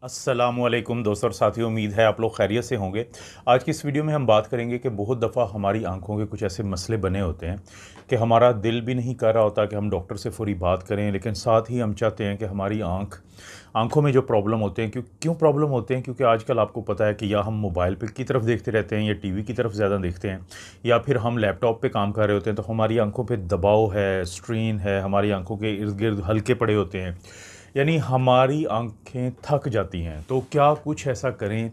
अस्सलामुअलैकुम दोस्तों और साथियों, उम्मीद है आप लोग खैरियत से होंगे। आज की इस वीडियो में हम बात करेंगे कि बहुत दफ़ा हमारी आंखों के कुछ ऐसे मसले बने होते हैं कि हमारा दिल भी नहीं कर रहा होता कि हम डॉक्टर से फ़ौरी बात करें, लेकिन साथ ही हम चाहते हैं कि हमारी आंखों में जो प्रॉब्लम होते हैं, क्यों प्रॉब्लम होते हैं, क्योंकि आजकल आपको पता है कि या हम मोबाइल पे की तरफ देखते रहते हैं या टीवी की तरफ ज़्यादा देखते हैं, या फिर हम लैपटॉप पे काम कर रहे होते हैं, तो हमारी आंखों पे दबाव है, स्ट्रेन है, हमारी आंखों के इर्द गिर्द हल्के पड़े होते हैं, यानी हमारी आँखें थक जाती हैं। तो क्या कुछ ऐसा करें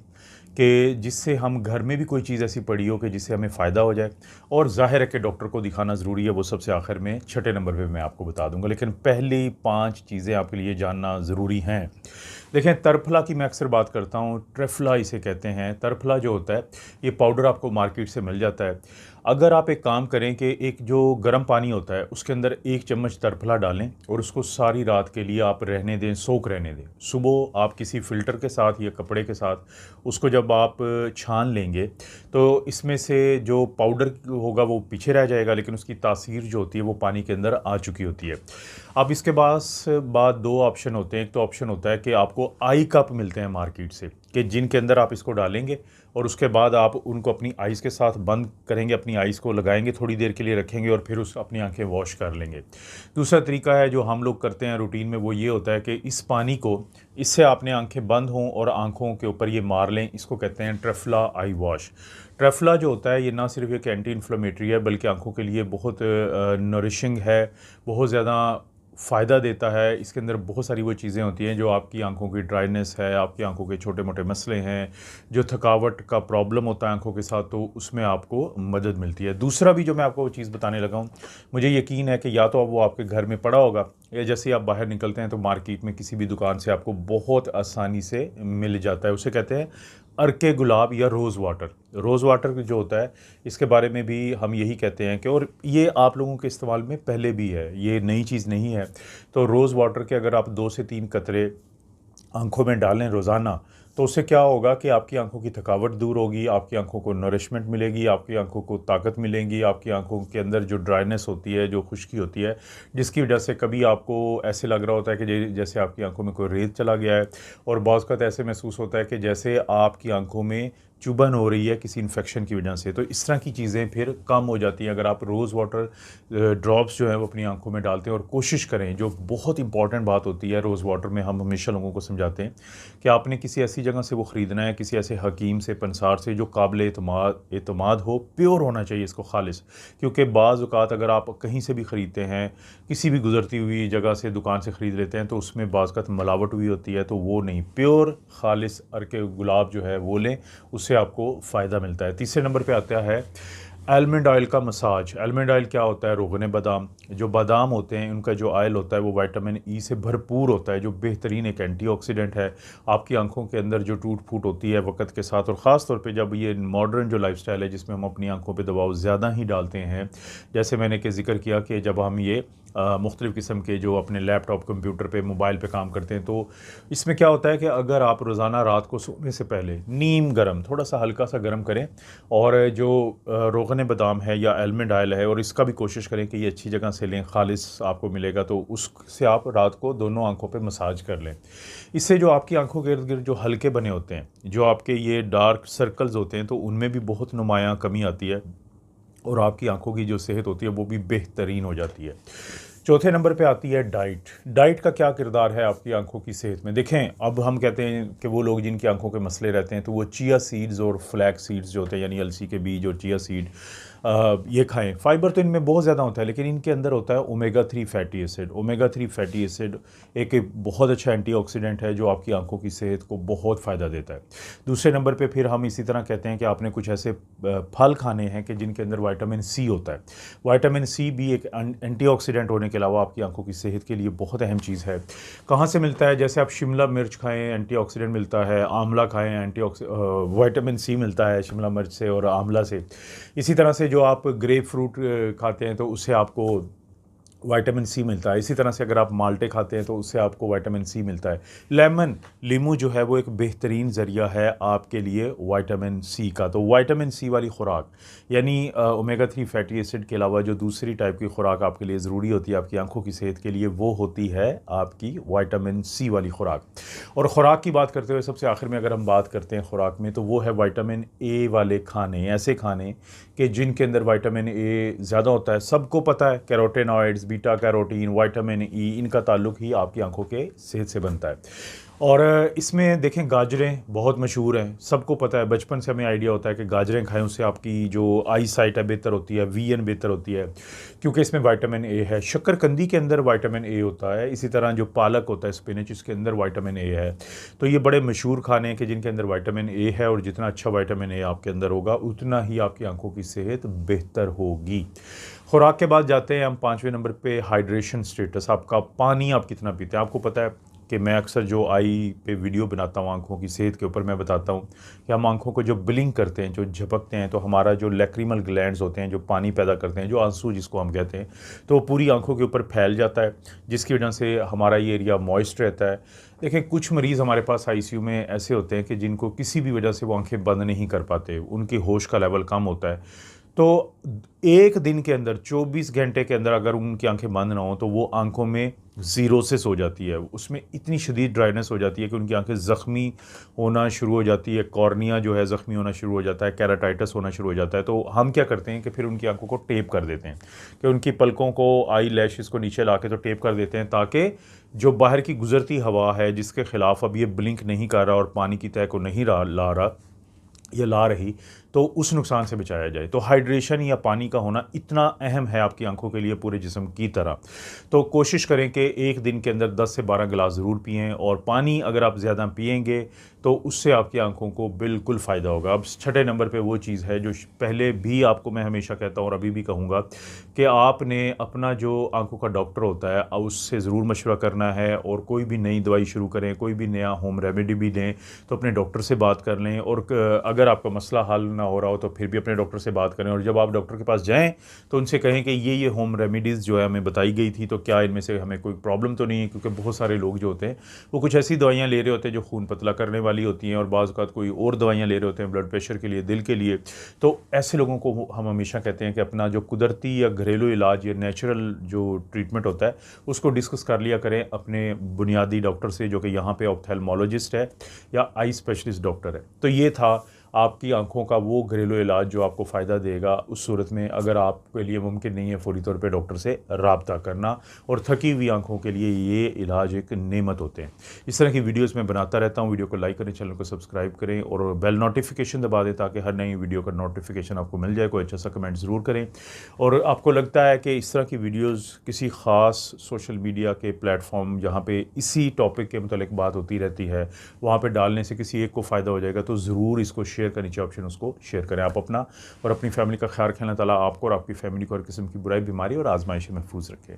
कि जिससे हम घर में भी कोई चीज़ ऐसी पड़ी हो कि जिससे हमें फ़ायदा हो जाए, और ज़ाहिर है कि डॉक्टर को दिखाना ज़रूरी है, वो सबसे आखिर में छठे नंबर पे मैं आपको बता दूंगा। लेकिन पहली 5 चीज़ें आपके लिए जानना ज़रूरी हैं। देखें, तरफला की मैं अक्सर बात करता हूँ, ट्रेफला इसे कहते हैं। तरफला जो होता है, ये पाउडर आपको मार्केट से मिल जाता है। अगर आप एक काम करें कि एक जो गर्म पानी होता है उसके अंदर 1 चम्मच तरफला डालें और उसको सारी रात के लिए आप रहने दें, सोख रहने दें। सुबह आप किसी फ़िल्टर के साथ या कपड़े के साथ उसको जब आप छान लेंगे, तो इसमें से जो पाउडर होगा वो पीछे रह जाएगा, लेकिन उसकी तासीर जो होती है वो पानी के अंदर आ चुकी होती है। अब इसके बाद 2 ऑप्शन होते हैं। एक तो ऑप्शन होता है कि आपको आई कप मिलते हैं मार्केट से, कि जिनके अंदर आप इसको डालेंगे और उसके बाद आप उनको अपनी आइज़ के साथ बंद करेंगे, अपनी आइज़ को लगाएंगे, थोड़ी देर के लिए रखेंगे और फिर उस अपनी आंखें वॉश कर लेंगे। दूसरा तरीका है जो हम लोग करते हैं रूटीन में, वो ये होता है कि इस पानी को, इससे आपने आंखें बंद हों और आंखों के ऊपर ये मार लें। इसको कहते हैं ट्रेफला आई वॉश। ट्रेफला जो होता है ये ना सिर्फ एक एंटी इन्फ्लेमेटरी है, बल्कि आंखों के लिए बहुत नरिशिंग है, बहुत ज़्यादा फ़ायदा देता है। इसके अंदर बहुत सारी वो चीज़ें होती हैं जो आपकी आंखों की ड्राइनेस है, आपकी आंखों के छोटे मोटे मसले हैं, जो थकावट का प्रॉब्लम होता है आंखों के साथ, तो उसमें आपको मदद मिलती है। दूसरा भी जो मैं आपको वो चीज़ बताने लगा हूँ, मुझे यकीन है कि या तो अब वो आपके घर में पड़ा होगा, या जैसे ही आप बाहर निकलते हैं तो मार्केट में किसी भी दुकान से आपको बहुत आसानी से मिल जाता है। उसे कहते हैं अर्के गुलाब या रोज़ वाटर। रोज़ वाटर जो होता है, इसके बारे में भी हम यही कहते हैं कि, और ये आप लोगों के इस्तेमाल में पहले भी है, ये नई चीज़ नहीं है। तो रोज़ वाटर के अगर आप 2 से 3 कतरे आँखों में डालें रोज़ाना, तो उससे क्या होगा कि आपकी आँखों की थकावट दूर होगी, आपकी आँखों को नरिशमेंट मिलेगी, आपकी आँखों को ताकत मिलेगी, आपकी आँखों के अंदर जो ड्राइनेस होती है, जो खुश्की होती है, जिसकी वजह से कभी आपको ऐसे लग रहा होता है कि जैसे आपकी आँखों में कोई रेत चला गया है, और बाज़ वक़्त ऐसे महसूस होता है कि जैसे आपकी आँखों में चुभन हो रही है किसी इन्फेक्शन की वजह से। तो इस तरह की चीज़ें फिर कम हो जाती हैं अगर आप रोज़ वाटर ड्रॉप्स जो है वो अपनी आंखों में डालते हैं। और कोशिश करें, जो बहुत इंपॉर्टेंट बात होती है रोज़ वाटर में, हम हमेशा लोगों को समझाते हैं कि आपने किसी ऐसी जगह से वो ख़रीदना है, किसी ऐसे हकीम से, पंसार से, जो काबिल एतमाद हो, प्योर होना चाहिए इसको, खालिस। क्योंकि बाज़ औक़ात अगर आप कहीं से भी ख़रीदते हैं, किसी भी गुज़रती हुई जगह से, दुकान से ख़रीद लेते हैं, तो उसमें बाज़ औक़ात मिलावट हुई होती है, तो वो नहीं, प्योर खालिस अर्के गुलाब जो है वो लें, उससे आपको फ़ायदा मिलता है। तीसरे नंबर पे आता है आलमंड ऑयल का मसाज। आलमंड ऑयल क्या होता है? रोगन बादाम। जो बादाम होते हैं उनका जो ऑयल होता है वो विटामिन ई से भरपूर होता है, जो बेहतरीन एक एंटीऑक्सीडेंट है। आपकी आंखों के अंदर जो टूट फूट होती है वक्त के साथ, और ख़ास तौर पे जब ये मॉडर्न जो लाइफस्टाइल है जिसमें हम अपनी आंखों पे दबाव ज़्यादा ही डालते हैं, जैसे मैंने कि ज़िक्र किया कि जब हम ये मुख्तलिफ़ किस्म के जो अपने लैपटॉप, कंप्यूटर पे, मोबाइल पे काम करते हैं, तो इसमें क्या होता है कि अगर आप रोज़ाना रात को सोने से पहले नीम गर्म, थोड़ा सा हल्का सा गर्म करें, और जो रोगन बादाम है या आलमंड ऑयल है, और इसका भी कोशिश करें कि ये अच्छी जगह से लें, खालिस आपको मिलेगा, तो उससे आप रात को दोनों आंखों पे मसाज कर लें। इससे जो आपकी आंखों के इर्द गिर्द जो हल्के बने होते हैं, जो आपके ये डार्क सर्कल्स होते हैं, तो उनमें भी बहुत नुमायाँ कमी आती है, और आपकी आंखों की जो सेहत होती है वो भी बेहतरीन हो जाती है। चौथे नंबर पे आती है डाइट। डाइट का क्या किरदार है आपकी आंखों की सेहत में? देखें, अब हम कहते हैं कि वो लोग जिनकी आंखों के मसले रहते हैं, तो वो चिया सीड्स और फ्लैक्स सीड्स जो होते हैं, यानी अलसी के बीज और चिया सीड, ये खाएं। फ़ाइबर तो इनमें बहुत ज़्यादा होता है, लेकिन इनके अंदर होता है omega 3 fatty acid. Omega 3 fatty acid एक बहुत अच्छा एंटीऑक्सीडेंट है जो आपकी आंखों की सेहत को बहुत फ़ायदा देता है। दूसरे नंबर पे फिर हम इसी तरह कहते हैं कि आपने कुछ ऐसे फल खाने हैं कि जिनके अंदर विटामिन सी होता है। विटामिन सी भी एक एंटीऑक्सीडेंट होने के अलावा आपकी आंखों की सेहत के लिए बहुत अहम चीज़ है। कहाँ से मिलता है? जैसे आप शिमला मिर्च खाएँ, एंटीऑक्सीडेंट विटामिन मिलता है। आंवला खाएँ, विटामिन सी मिलता है शिमला मिर्च से और आंवला से। इसी तरह से जो आप ग्रेप फ्रूट खाते हैं, तो उससे आपको विटामिन सी मिलता है। इसी तरह से अगर आप माल्टे खाते हैं तो उससे आपको विटामिन सी मिलता है। नींबू जो है वो एक बेहतरीन ज़रिया है आपके लिए विटामिन सी का। तो विटामिन सी वाली खुराक यानी ओमेगा 3 फैटी एसिड के अलावा जो दूसरी टाइप की खुराक आपके लिए ज़रूरी होती है आपकी आंखों की सेहत के लिए, वो होती है आपकी विटामिन सी वाली खुराक। और ख़ुराक की बात करते हुए सबसे आखिर में अगर हम बात करते हैं खुराक में, तो वो है विटामिन ए वाले खाने, ऐसे खाने कि जिनके अंदर विटामिन ए ज़्यादा होता है। सबको पता है carotenoids, beta carotene, vitamin E, इनका ताल्लुक ही आपकी आंखों के सेहत से बनता है। और इसमें देखें गाजरें बहुत मशहूर हैं, सबको पता है, बचपन से हमें आइडिया होता है कि गाजरें खाएं उससे आपकी जो आई साइट है बेहतर होती है, विजन बेहतर होती है, क्योंकि इसमें विटामिन ए है। शक्करकंदी के अंदर विटामिन ए होता है। इसी तरह जो पालक होता है स्पिनच, इसके अंदर विटामिन ए है। तो ये बड़े मशहूर खाने हैं कि जिनके अंदर विटामिन ए है, और जितना अच्छा विटामिन ए आपके अंदर होगा उतना ही आपकी आंखों की सेहत बेहतर होगी। खुराक के बाद जाते हैं हम 5वें नंबर पे, हाइड्रेशन स्टेटस। आपका पानी आप कितना पीते हैं। आपको पता है कि मैं अक्सर जो आई पे वीडियो बनाता हूँ आंखों की सेहत के ऊपर, मैं बताता हूँ कि हम आंखों को जो ब्लिंक करते हैं, जो झपकते हैं, तो हमारा जो लैक्रिमल ग्लैंड्स होते हैं जो पानी पैदा करते हैं, जो आंसू जिसको हम कहते हैं, तो वो पूरी आंखों के ऊपर फैल जाता है, जिसकी वजह से हमारा ये एरिया मॉइस्ट रहता है। देखें कुछ मरीज़ हमारे पास आईसीयू में ऐसे होते हैं कि जिनको किसी भी वजह से वो आंखें बंद नहीं कर पाते, उनकी होश का लेवल कम होता है। तो एक दिन के अंदर 24 घंटे के अंदर अगर उनकी आंखें बंद ना हो तो वो आंखों में ज़ीरोसिस हो जाती है, उसमें इतनी शदीद ड्राइनेस हो जाती है कि उनकी आंखें ज़ख्मी होना शुरू हो जाती है, कॉर्निया जो है ज़ख्मी होना शुरू हो जाता है, कैराटाइटिस होना शुरू हो जाता है। तो हम क्या करते हैं कि फिर उनकी आंखों को टेप कर देते हैं, कि उनकी पलकों को, आई लैशेस को नीचे ला के तो टेप कर देते हैं, ताकि जो बाहर की गुजरती हवा है जिसके ख़िलाफ़ अब ये ब्लिंक नहीं कर रहा और पानी की तह को नहीं ला रहा या ला रही, तो उस नुकसान से बचाया जाए। तो हाइड्रेशन या पानी का होना इतना अहम है आपकी आंखों के लिए पूरे जिस्म की तरह। तो कोशिश करें कि एक दिन के अंदर 10 से 12 गिलास ज़रूर पिएं, और पानी अगर आप ज़्यादा पिएंगे तो उससे आपकी आंखों को बिल्कुल फ़ायदा होगा। अब 6ठे नंबर पे वो चीज़ है जो पहले भी आपको मैं हमेशा कहता हूँ और अभी भी कहूँगा, कि आपने अपना जो आंखों का डॉक्टर होता है उससे ज़रूर मशवरा करना है, और कोई भी नई दवाई शुरू करें, कोई भी नया होम रेमेडी भी लें तो अपने डॉक्टर से बात कर लें। और अगर आपका मसला हल ना हो रहा हो तो फिर भी अपने डॉक्टर से बात करें, और जब आप डॉक्टर के पास जाएं तो उनसे कहें कि ये होम रेमेडीज़ जो है हमें बताई गई थी, तो क्या इनमें से हमें कोई प्रॉब्लम तो नहीं है। क्योंकि बहुत सारे लोग जो होते हैं वो कुछ ऐसी दवाइयाँ ले रहे होते हैं जो खून पतला करने वाली होती हैं, और बाज़ औक़ात कोई और दवाइयाँ ले रहे होते हैं ब्लड प्रेशर के लिए, दिल के लिए। तो ऐसे लोगों को हम हमेशा कहते हैं कि अपना जो कुदरती या घरेलू इलाज या नेचुरल जो ट्रीटमेंट होता है उसको डिस्कस कर लिया करें अपने बुनियादी डॉक्टर से, जो कि यहाँ पे ऑप्थेल्मोलॉजिस्ट है या आई स्पेशलिस्ट डॉक्टर है। तो ये था आपकी आंखों का वो घरेलू इलाज जो आपको फ़ायदा देगा उस सूरत में अगर आपके लिए मुमकिन नहीं है फ़ौरी तौर पे डॉक्टर से रब्ता करना। और थकी हुई आंखों के लिए ये इलाज एक नेमत होते हैं। इस तरह की वीडियोस मैं बनाता रहता हूँ। वीडियो को लाइक करें, चैनल को सब्सक्राइब करें और बेल नोटिफिकेशन दबा दें ताकि हर नई वीडियो का नोटिफिकेशन आपको मिल जाए। कोई अच्छा सा कमेंट ज़रूर करें। और आपको लगता है कि इस तरह की वीडियोज़ किसी ख़ास सोशल मीडिया के प्लेटफॉर्म जहाँ पर इसी टॉपिक के मतलब बात होती रहती है, वहाँ पर डालने से किसी एक को फ़ायदा हो जाएगा, तो ज़रूर इसको शेयर का नीचे ऑप्शन उसको शेयर करें। आप अपना और अपनी फैमिली का ख्याल रखें। अल्लाह ताला आपको और आपकी फैमिली को हर किस्म की बुराई, बीमारी और आजमाइश से महफूज रखें।